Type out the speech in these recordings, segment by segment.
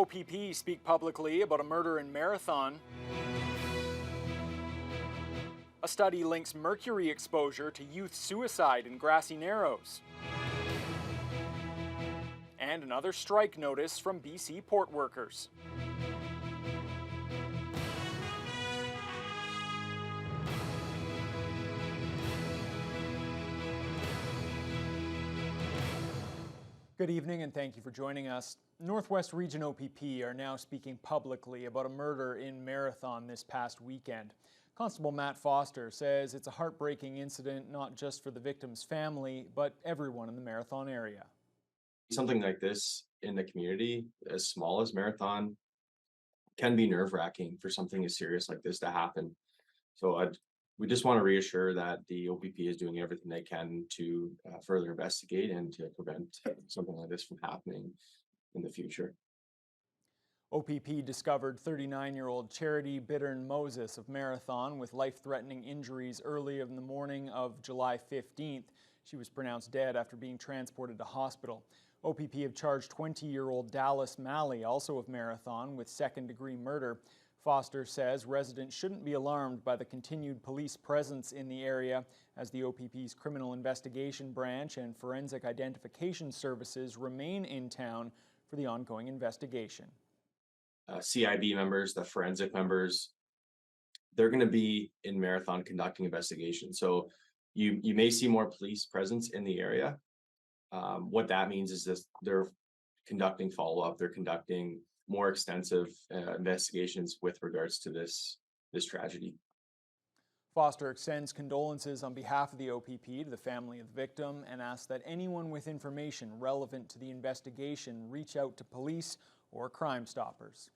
OPP speak publicly about a murder in Marathon. A study links mercury exposure to youth suicide in Grassy Narrows. And another strike notice from BC port workers. Good evening and thank you for joining us. Northwest Region OPP are now speaking publicly about a murder in Marathon this past weekend. Constable Matt Foster says it's a heartbreaking incident not just for the victim's family, but everyone in the Marathon area. Something like this in the community, as small as Marathon, can be nerve-wracking for something as serious like this to happen. We just want to reassure that the OPP is doing everything they can to further investigate and to prevent something like this from happening in the future. OPP discovered 39-year-old Charity Bittern Moses of Marathon with life-threatening injuries early in the morning of July 15th. She was pronounced dead after being transported to hospital. OPP have charged 20-year-old Dallas Malley, also of Marathon, with second-degree murder. Foster says residents shouldn't be alarmed by the continued police presence in the area as the OPP's Criminal Investigation Branch and Forensic Identification Services remain in town for the ongoing investigation. CIB members, the forensic members, they're going to be in Marathon conducting investigations. So you may see more police presence in the area. What that means is that they're conducting follow-up, they're conducting more extensive investigations with regards to this tragedy. Foster extends condolences on behalf of the OPP to the family of the victim and asks that anyone with information relevant to the investigation reach out to police or Crime Stoppers.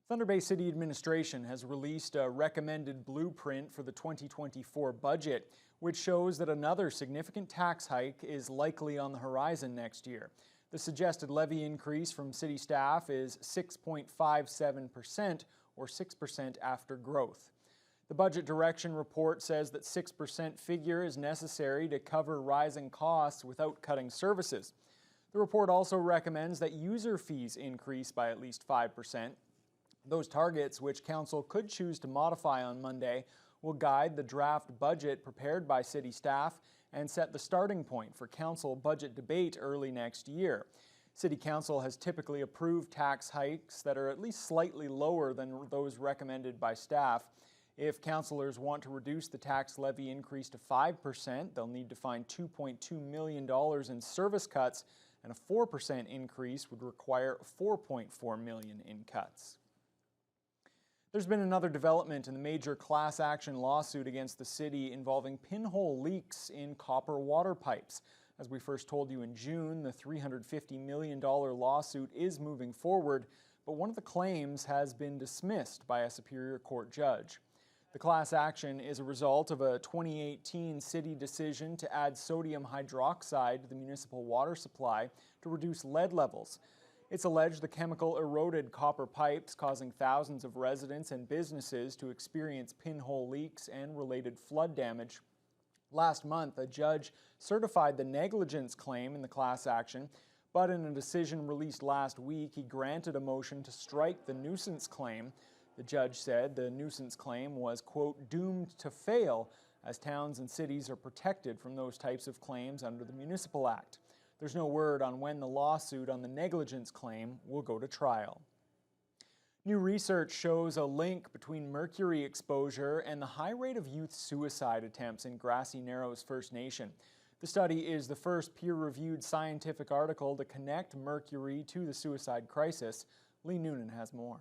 Thunder Bay City Administration has released a recommended blueprint for the 2024 budget, which shows that another significant tax hike is likely on the horizon next year. The suggested levy increase from city staff is 6.57%, or 6% after growth. The budget direction report says that 6% figure is necessary to cover rising costs without cutting services. The report also recommends that user fees increase by at least 5%. Those targets, which Council could choose to modify on Monday, will guide the draft budget prepared by city staff and set the starting point for Council budget debate early next year. City Council has typically approved tax hikes that are at least slightly lower than those recommended by staff. If councillors want to reduce the tax levy increase to 5%, they'll need to find $2.2 million in service cuts, and a 4% increase would require $4.4 million in cuts. There's been another development in the major class action lawsuit against the city involving pinhole leaks in copper water pipes. As we first told you in June, the $350 million lawsuit is moving forward, but one of the claims has been dismissed by a Superior Court judge. The class action is a result of a 2018 city decision to add sodium hydroxide to the municipal water supply to reduce lead levels. It's alleged the chemical eroded copper pipes, causing thousands of residents and businesses to experience pinhole leaks and related flood damage. Last month, a judge certified the negligence claim in the class action, but in a decision released last week, he granted a motion to strike the nuisance claim. The judge said the nuisance claim was, quote, doomed to fail, as towns and cities are protected from those types of claims under the Municipal Act. There's no word on when the lawsuit on the negligence claim will go to trial. New research shows a link between mercury exposure and the high rate of youth suicide attempts in Grassy Narrows First Nation. The study is the first peer-reviewed scientific article to connect mercury to the suicide crisis. Lee Noonan has more.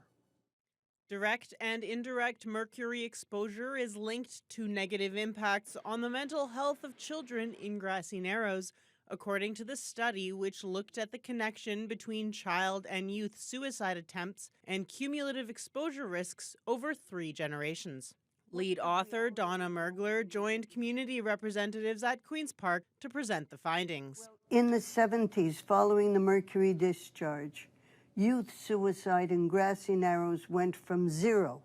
Direct and indirect mercury exposure is linked to negative impacts on the mental health of children in Grassy Narrows, according to the study, which looked at the connection between child and youth suicide attempts and cumulative exposure risks over 3 generations. Lead author Donna Mergler joined community representatives at Queen's Park to present the findings. In the 70s, following the mercury discharge, youth suicide in Grassy Narrows went from 0,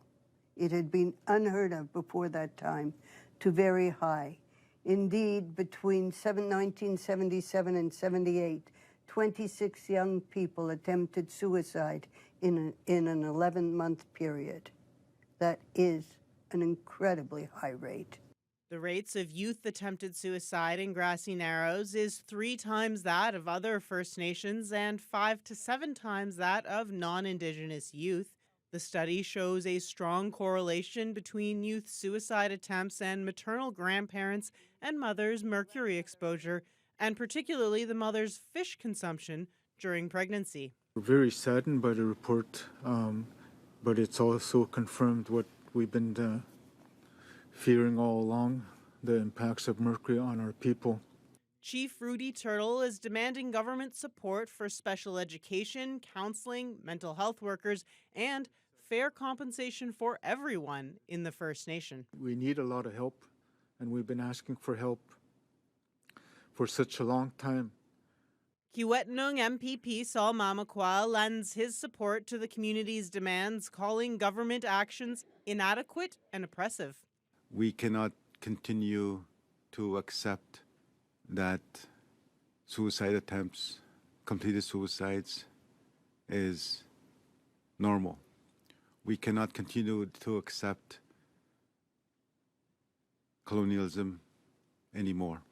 it had been unheard of before that time, to very high. Indeed, between 1977 and 78, 26 young people attempted suicide in an 11-month period. That is an incredibly high rate. The rates of youth attempted suicide in Grassy Narrows is 3 times that of other First Nations and 5 to 7 times that of non-Indigenous youth. The study shows a strong correlation between youth suicide attempts and maternal grandparents and mothers' mercury exposure, and particularly the mother's fish consumption during pregnancy. We're very saddened by the report, but it's also confirmed what we've been fearing all along, the impacts of mercury on our people. Chief Rudy Turtle is demanding government support for special education, counseling, mental health workers, and fair compensation for everyone in the First Nation. We need a lot of help, and we've been asking for help for such a long time. Kiiwetinoong MPP Saul Mamakwa lends his support to the community's demands, calling government actions inadequate and oppressive. We cannot continue to accept that suicide attempts, completed suicides, is normal. We cannot continue to accept colonialism anymore.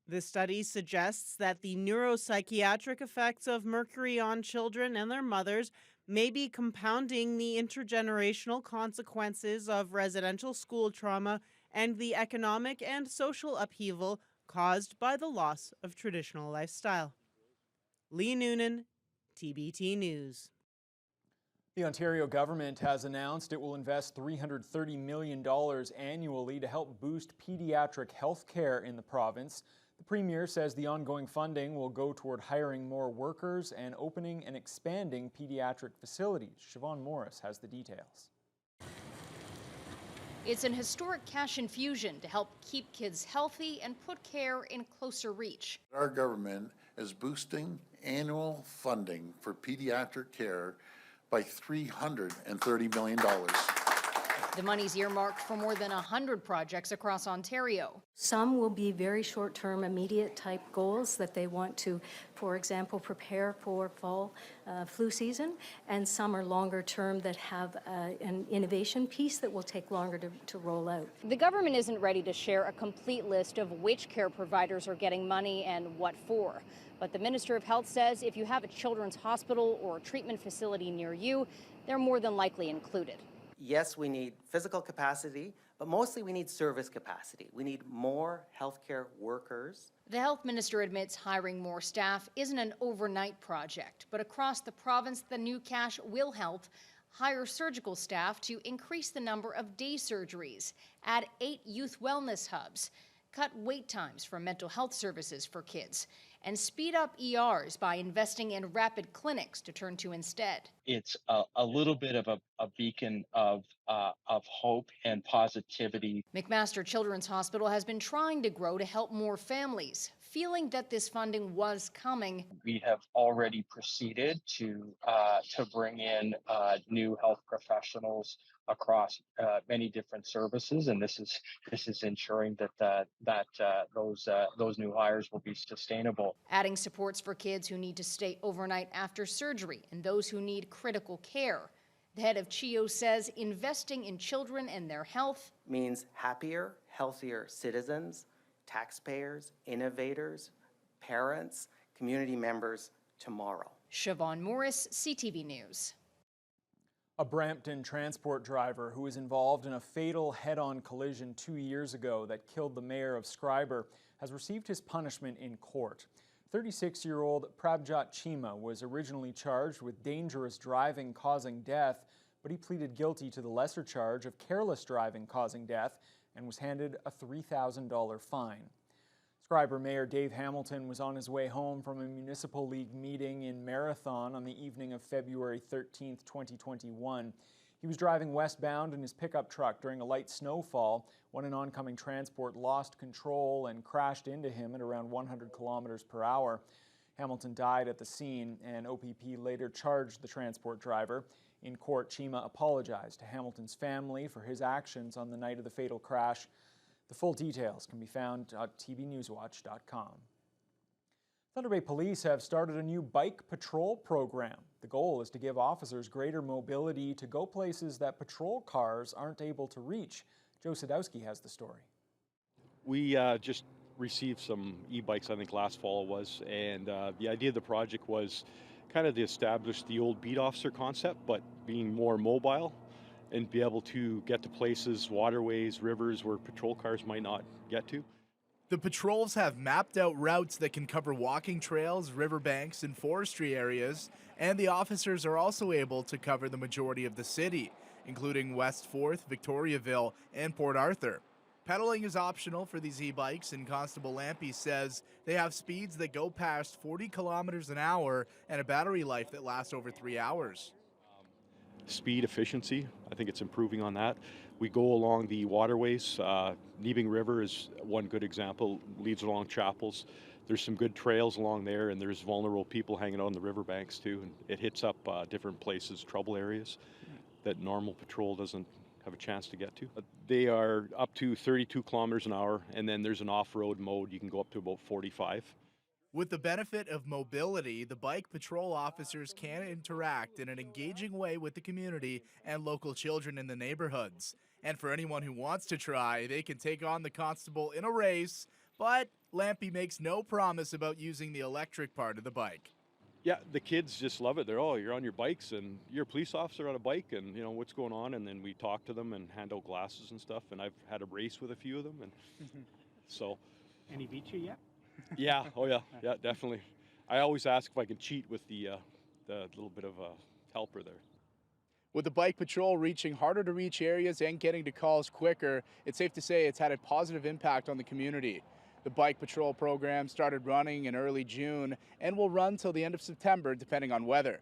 The study suggests that the neuropsychiatric effects of mercury on children and their mothers may be compounding the intergenerational consequences of residential school trauma and the economic and social upheaval caused by the loss of traditional lifestyle. Lee Noonan, TBT News. The Ontario government has announced it will invest $330 million annually to help boost pediatric health care in the province. The Premier says the ongoing funding will go toward hiring more workers and opening and expanding pediatric facilities. Siobhan Morris has the details. It's an historic cash infusion to help keep kids healthy and put care in closer reach. Our government is boosting annual funding for pediatric care by $330 million. The money's earmarked for more than 100 projects across Ontario. Some will be very short-term, immediate type goals that they want to, for example, prepare for fall flu season, and some are longer term that have an innovation piece that will take longer to roll out. The government isn't ready to share a complete list of which care providers are getting money and what for. But the Minister of Health says if you have a children's hospital or a treatment facility near you, they're more than likely included. Yes, we need physical capacity, but mostly we need service capacity. We need more healthcare workers. The health minister admits hiring more staff isn't an overnight project, but across the province, the new cash will help hire surgical staff to increase the number of day surgeries, add 8 youth wellness hubs, cut wait times for mental health services for kids, and speed up ERs by investing in rapid clinics to turn to instead. It's a little bit of a beacon of hope and positivity. McMaster Children's Hospital has been trying to grow to help more families, feeling that this funding was coming. We have already proceeded to bring in new health professionals across many different services, and this is ensuring that those new hires will be sustainable. Adding supports for kids who need to stay overnight after surgery and those who need critical care. The head of CHEO says investing in children and their health means happier, healthier citizens, taxpayers, innovators, parents, community members tomorrow. Siobhan Morris, CTV News. A Brampton transport driver who was involved in a fatal head-on collision 2 years ago that killed the mayor of Schreiber has received his punishment in court. 36-year-old Prabjot Chima was originally charged with dangerous driving causing death, but he pleaded guilty to the lesser charge of careless driving causing death and was handed a $3,000 fine. Schreiber Mayor Dave Hamilton was on his way home from a Municipal League meeting in Marathon on the evening of February 13, 2021. He was driving westbound in his pickup truck during a light snowfall when an oncoming transport lost control and crashed into him at around 100 kilometers per hour. Hamilton died at the scene, and OPP later charged the transport driver. In court, Chima apologized to Hamilton's family for his actions on the night of the fatal crash. The full details can be found at tvnewswatch.com. Thunder Bay Police have started a new bike patrol program. The goal is to give officers greater mobility to go places that patrol cars aren't able to reach. Joe Sadowski has the story. We just received some e-bikes, I think last fall it was, and the idea of the project was kind of to establish the old beat officer concept, but being more mobile and be able to get to places, waterways, rivers where patrol cars might not get to. The patrols have mapped out routes that can cover walking trails, riverbanks, and forestry areas, and the officers are also able to cover the majority of the city, including West 4th, Victoriaville, and Port Arthur. Pedaling is optional for these e-bikes, and Constable Lampy says they have speeds that go past 40 kilometers an hour and a battery life that lasts over 3 hours. Speed efficiency, I think it's improving on that. We go along the waterways. Nebing River is one good example, leads along Chapels. There's some good trails along there, and there's vulnerable people hanging out on the riverbanks too, and it hits up different places, trouble areas that normal patrol doesn't have a chance to get to. They are up to 32 kilometers an hour, and then there's an off-road mode. You can go up to about 45. With the benefit of mobility, the bike patrol officers can interact in an engaging way with the community and local children in the neighborhoods. And for anyone who wants to try, they can take on the constable in a race, but Lampy makes no promise about using the electric part of the bike. Yeah, the kids just love it. They're, oh, you're on your bikes and you're a police officer on a bike and, you know, what's going on? And then we talk to them and hand out glasses and stuff. And I've had a race with a few of them. And so. Any beat you yet? Yeah, oh yeah, yeah, definitely. I always ask if I can cheat with the little bit of a helper there. With the bike patrol reaching harder to reach areas and getting to calls quicker, it's safe to say it's had a positive impact on the community. The bike patrol program started running in early June and will run till the end of September depending on weather.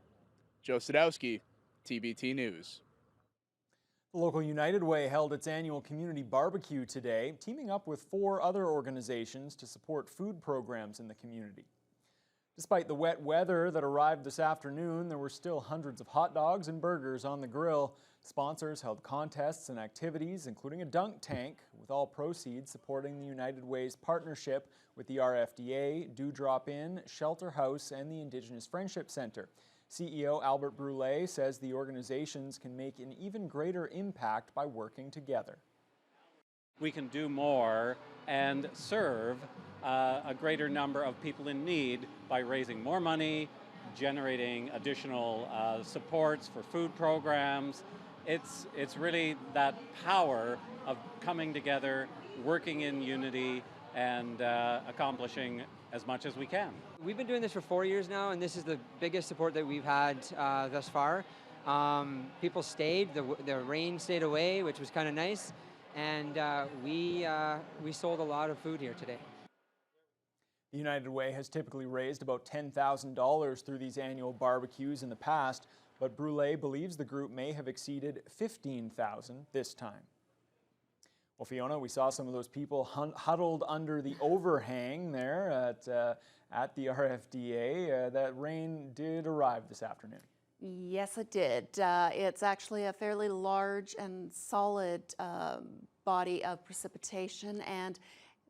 Joe Sadowski, TBT News. The local United Way held its annual community barbecue today, teaming up with 4 other organizations to support food programs in the community. Despite the wet weather that arrived this afternoon, there were still hundreds of hot dogs and burgers on the grill. Sponsors held contests and activities, including a dunk tank, with all proceeds supporting the United Way's partnership with the RFDA, Dewdrop Inn, Shelter House, and the Indigenous Friendship Center. CEO Albert Brule says the organizations can make an even greater impact by working together. We can do more and serve a greater number of people in need by raising more money, generating additional supports for food programs. It's really that power of coming together, working in unity, and accomplishing as much as we can. We've been doing this for 4 years now, and this is the biggest support that we've had thus far. People stayed, the rain stayed away, which was kind of nice, and we sold a lot of food here today. The United Way has typically raised about $10,000 through these annual barbecues in the past, but Brule believes the group may have exceeded $15,000 this time. Well, Fiona, we saw some of those people huddled under the overhang there at the RFDA. That rain did arrive this afternoon. Yes, it did. It's actually a fairly large and solid body of precipitation, and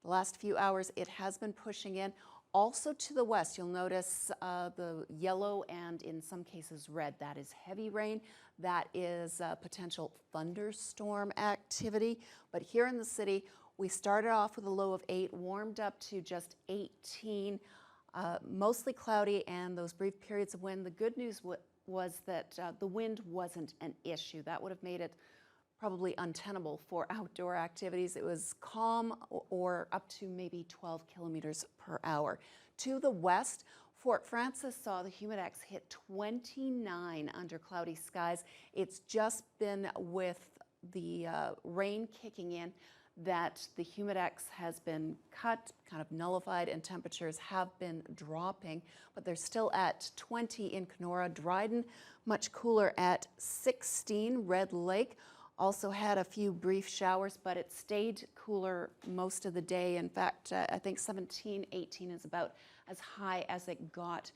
the last few hours it has been pushing in. Also to the west, you'll notice the yellow and in some cases red. That is heavy rain. That is potential thunderstorm activity. But here in the city, we started off with a low of 8, warmed up to just 18, mostly cloudy, and those brief periods of wind. The good news was that the wind wasn't an issue. That would have made it probably untenable for outdoor activities. It was calm or up to maybe 12 kilometers per hour. To the west, Fort Frances saw the Humidex hit 29 under cloudy skies. It's just been with the rain kicking in that the Humidex has been cut, kind of nullified, and temperatures have been dropping, but they're still at 20 in Kenora. Dryden, much cooler at 16. Red Lake also had a few brief showers, but it stayed cooler most of the day. In fact, I think 17, 18 is about as high as it got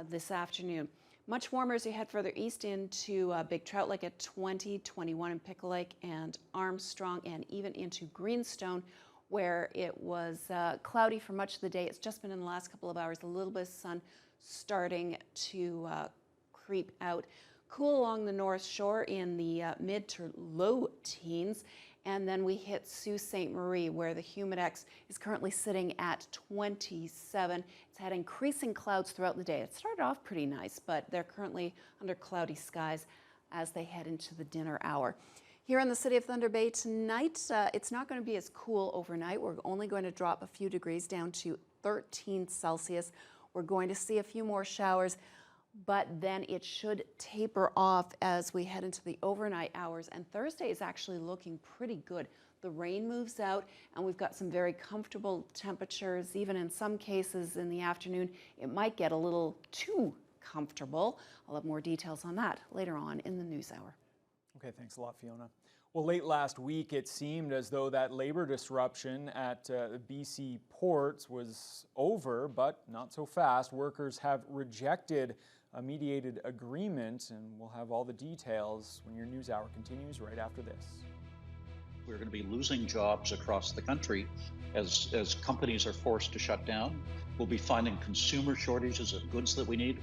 this afternoon. Much warmer as you head further east into Big Trout Lake at 20, 21 in Pickle Lake and Armstrong, and even into Greenstone, where it was cloudy for much of the day. It's just been in the last couple of hours, a little bit of sun starting to creep out. Cool along the North Shore in the mid to low teens. And then we hit Sault Ste. Marie, where the Humidex is currently sitting at 27. It's had increasing clouds throughout the day. It started off pretty nice, but they're currently under cloudy skies as they head into the dinner hour. Here in the city of Thunder Bay tonight, it's not going to be as cool overnight. We're only going to drop a few degrees down to 13 Celsius. We're going to see a few more showers, but then it should taper off as we head into the overnight hours. And Thursday is actually looking pretty good. The rain moves out, and we've got some very comfortable temperatures. Even in some cases in the afternoon, it might get a little too comfortable. I'll have more details on that later on in the news hour. Okay, thanks a lot, Fiona. Well, late last week, it seemed as though that labor disruption at the BC ports was over, but not so fast. Workers have rejected a mediated agreement, and we'll have all the details when your news hour continues right after this. We're going to be losing jobs across the country as companies are forced to shut down. We'll be finding consumer shortages of goods that we need.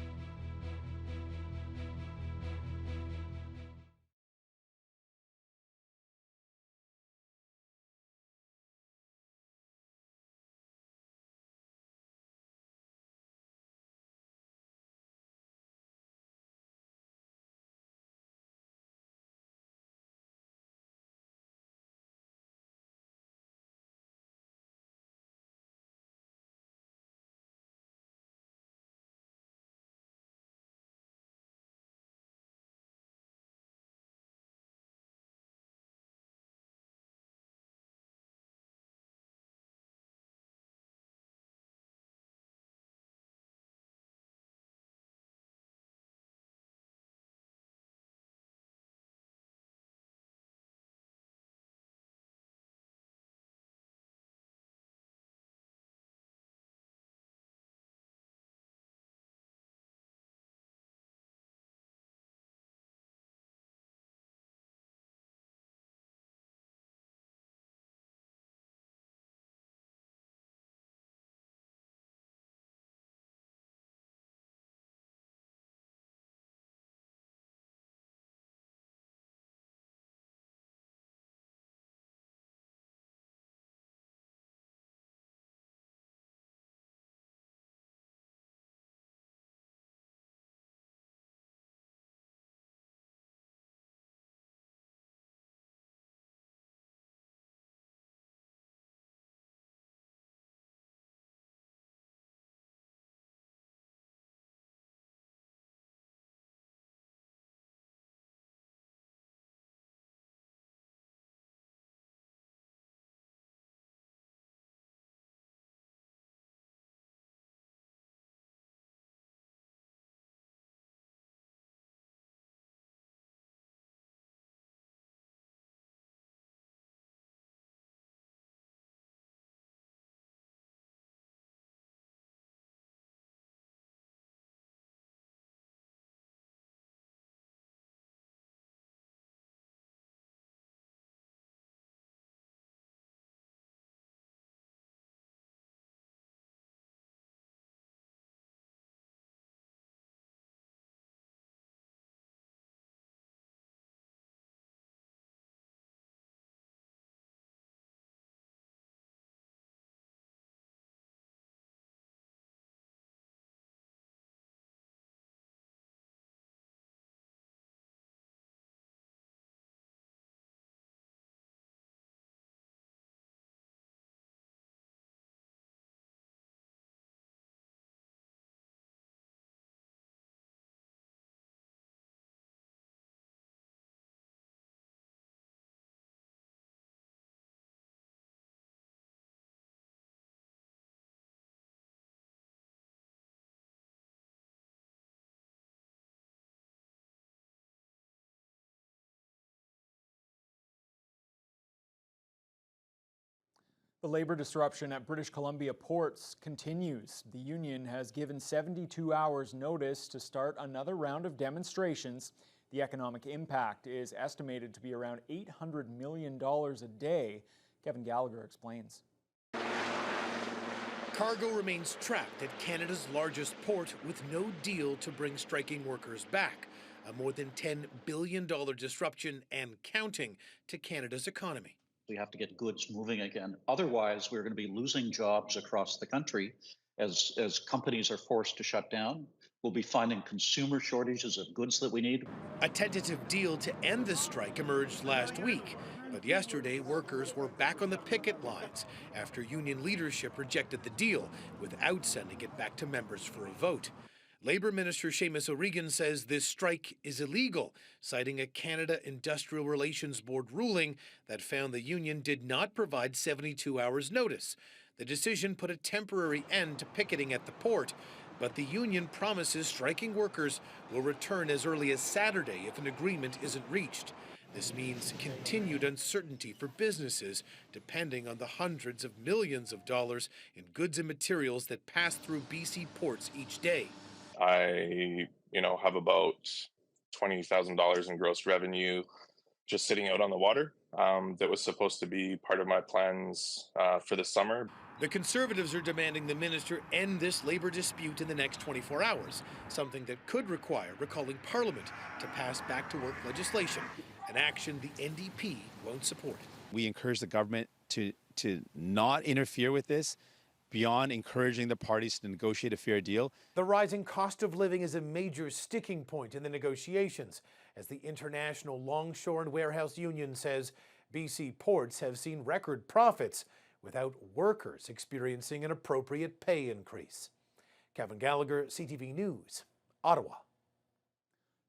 The labor disruption at British Columbia ports continues. The union has given 72 hours notice to start another round of demonstrations. The economic impact is estimated to be around $800 million a day. Kevin Gallagher explains. Cargo remains trapped at Canada's largest port with no deal to bring striking workers back. A more than $10 billion disruption and counting to Canada's economy. We have to get goods moving again. Otherwise, we're going to be losing jobs across the country as companies are forced to shut down. We'll be finding consumer shortages of goods that we need. A tentative deal to end the strike emerged last week, but yesterday workers were back on the picket lines after union leadership rejected the deal without sending it back to members for a vote. Labour Minister Seamus O'Regan says this strike is illegal, citing a Canada Industrial Relations Board ruling that found the union did not provide 72 hours notice. The decision put a temporary end to picketing at the port, but the union promises striking workers will return as early as Saturday if an agreement isn't reached. This means continued uncertainty for businesses, depending on the hundreds of millions of dollars in goods and materials that pass through BC ports each day. I, have about $20,000 in gross revenue just sitting out on the water. That was supposed to be part of my plans for the summer. The Conservatives are demanding the minister end this labour dispute in the next 24 hours, something that could require recalling Parliament to pass back-to-work legislation, an action the NDP won't support. We encourage the government to not interfere with this beyond encouraging the parties to negotiate a fair deal. The rising cost of living is a major sticking point in the negotiations, as the International Longshore and Warehouse Union says BC ports have seen record profits without workers experiencing an appropriate pay increase. Kevin Gallagher, CTV News, Ottawa.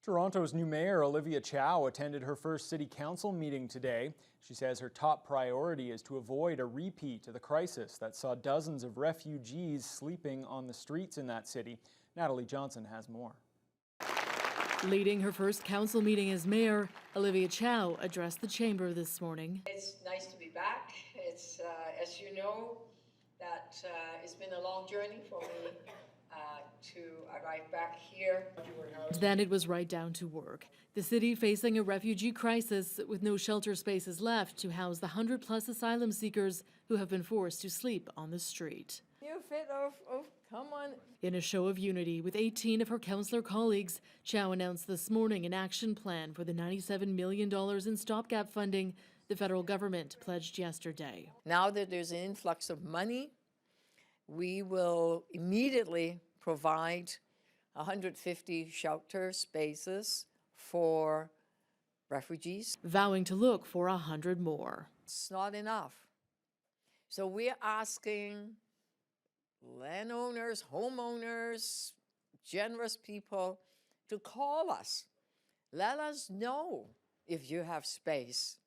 Toronto's new mayor, Olivia Chow, attended her first city council meeting today. She says her top priority is to avoid a repeat of the crisis that saw dozens of refugees sleeping on the streets in that city. Natalie Johnson has more. Leading her first council meeting as mayor, Olivia Chow addressed the chamber this morning. It's nice to be back. It's, as you know, that it's been a long journey for me to arrive back here. Then it was right down to work. The city facing a refugee crisis with no shelter spaces left to house the 100+ asylum seekers who have been forced to sleep on the street. You fit come on. In a show of unity with 18 of her councillor colleagues, Chow announced this morning an action plan for the $97 million in stopgap funding the federal government pledged yesterday. Now that there's an influx of money, we will immediately provide 150 shelter spaces for refugees. Vowing to look for 100 more. It's not enough. So we're asking landowners, homeowners, generous people to call us. Let us know if you have space.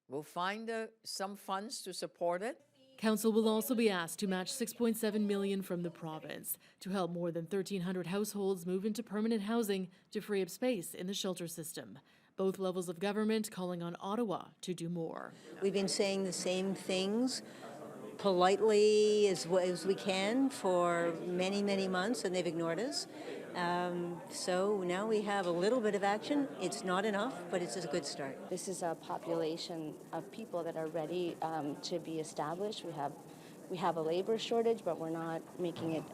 We'll find some funds to support it. Council will also be asked to match $6.7 million from the province to help more than 1,300 households move into permanent housing to free up space in the shelter system. Both levels of government calling on Ottawa to do more. We've been saying the same things politely as we can for many, many months, and they've ignored us. So now we have a little bit of action. It's not enough, but it's a good start. This is a population of people that are ready to be established. We have a labor shortage, but we're not making it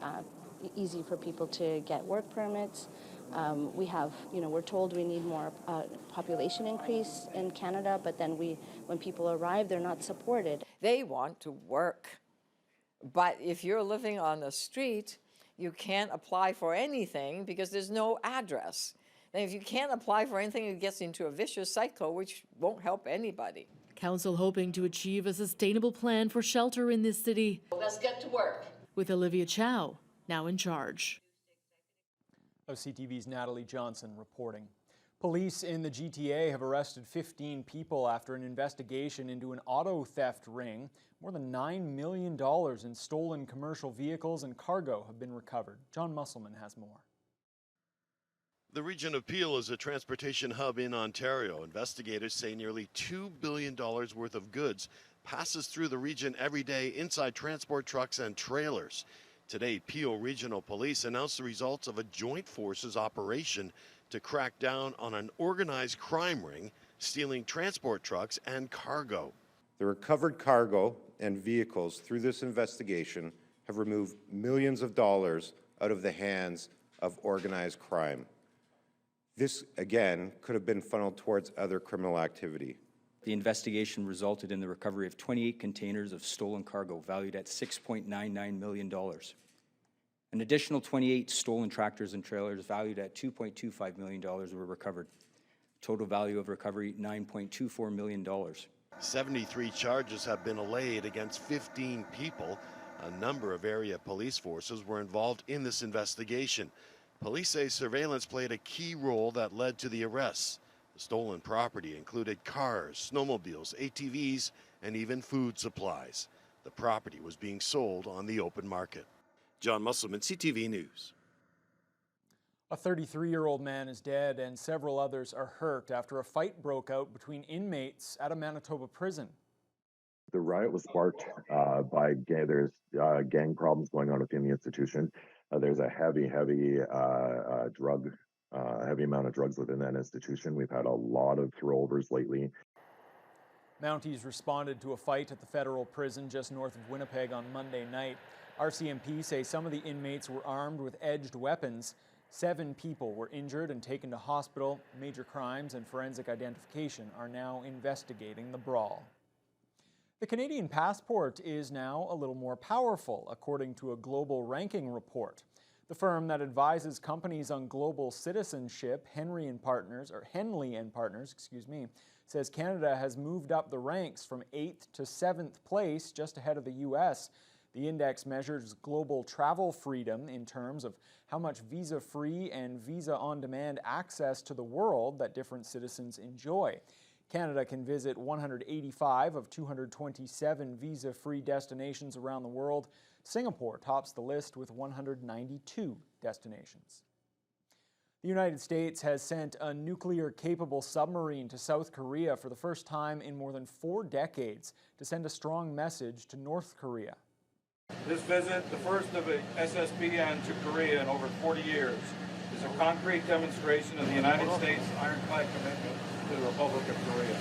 easy for people to get work permits. We're told we need more population increase in Canada, but then when people arrive, they're not supported. They want to work, but if you're living on the street, you can't apply for anything because there's no address. And if you can't apply for anything, it gets into a vicious cycle, which won't help anybody. Council hoping to achieve a sustainable plan for shelter in this city. Let's get to work. With Olivia Chow now in charge. CTV's Natalie Johnson reporting. Police in the GTA have arrested 15 people after an investigation into an auto theft ring. More than $9 million in stolen commercial vehicles and cargo have been recovered. John Musselman has more. The region of Peel is a transportation hub in Ontario. Investigators say nearly $2 billion worth of goods passes through the region every day inside transport trucks and trailers. Today, Peel Regional Police announced the results of a joint forces operation to crack down on an organized crime ring stealing transport trucks and cargo. The recovered cargo and vehicles through this investigation have removed millions of dollars out of the hands of organized crime. This, again, could have been funneled towards other criminal activity. The investigation resulted in the recovery of 28 containers of stolen cargo valued at $6.99 million. An additional 28 stolen tractors and trailers valued at $2.25 million were recovered. Total value of recovery, $9.24 million. 73 charges have been allayed against 15 people. A number of area police forces were involved in this investigation. Police say surveillance played a key role that led to the arrests. The stolen property included cars, snowmobiles, ATVs, and even food supplies. The property was being sold on the open market. John Musselman, CTV News. A 33-year-old man is dead and several others are hurt after a fight broke out between inmates at a Manitoba prison. The riot was sparked by there's gang problems going on within the institution. There's a heavy amount of drugs within that institution. We've had a lot of throwovers lately. Mounties responded to a fight at the federal prison just north of Winnipeg on Monday night. RCMP say some of the inmates were armed with edged weapons. 7 people were injured and taken to hospital. Major Crimes and Forensic Identification are now investigating the brawl. The Canadian passport is now a little more powerful, according to a global ranking report. The firm that advises companies on global citizenship, Henley and Partners, says Canada has moved up the ranks from 8th to 7th place, just ahead of the U.S. The index measures global travel freedom in terms of how much visa-free and visa-on-demand access to the world that different citizens enjoy. Canada can visit 185 of 227 visa-free destinations around the world. Singapore tops the list with 192 destinations. The United States has sent a nuclear-capable submarine to South Korea for the first time in more than 4 decades to send a strong message to North Korea. This visit, the first of a SSBN to Korea in over 40 years, is a concrete demonstration of the United States' ironclad commitment to the Republic of Korea.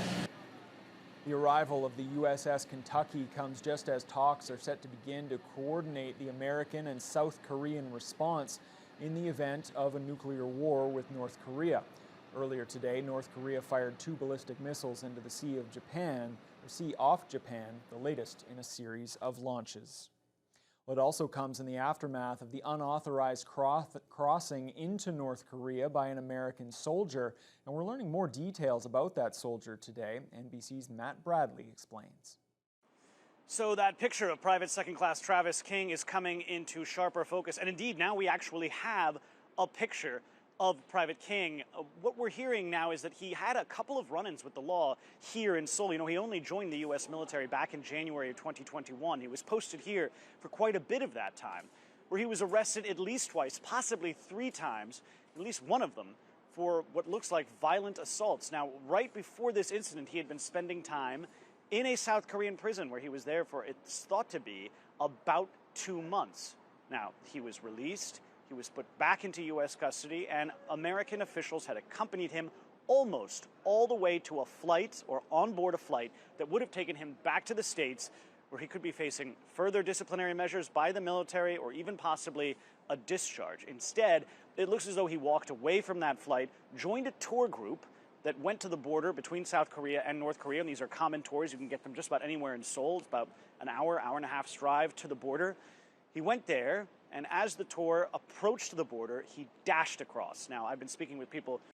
The arrival of the USS Kentucky comes just as talks are set to begin to coordinate the American and South Korean response in the event of a nuclear war with North Korea. Earlier today, North Korea fired 2 ballistic missiles into the Sea off Japan, the latest in a series of launches. It also comes in the aftermath of the unauthorized crossing into North Korea by an American soldier, and we're learning more details about that soldier today. NBC's Matt Bradley explains. So that picture of Private Second Class Travis King is coming into sharper focus, and indeed now we actually have a picture of Private King. What we're hearing now is that he had a couple of run-ins with the law here in Seoul. You know, he only joined the U.S. military back in January of 2021. He was posted here for quite a bit of that time, where he was arrested at least twice, possibly 3 times, at least one of them, for what looks like violent assaults. Now, right before this incident, he had been spending time in a South Korean prison where he was there for, it's thought to be, about 2 months. Now, he was released. He was put back into U.S. custody, and American officials had accompanied him almost all the way to a flight or on board a flight that would have taken him back to the States, where he could be facing further disciplinary measures by the military or even possibly a discharge. Instead, it looks as though he walked away from that flight, joined a tour group that went to the border between South Korea and North Korea, and these are common tours. You can get them just about anywhere in Seoul. It's about an hour and a half's drive to the border. He went there, and as the tour approached the border, he dashed across. Now, I've been speaking with people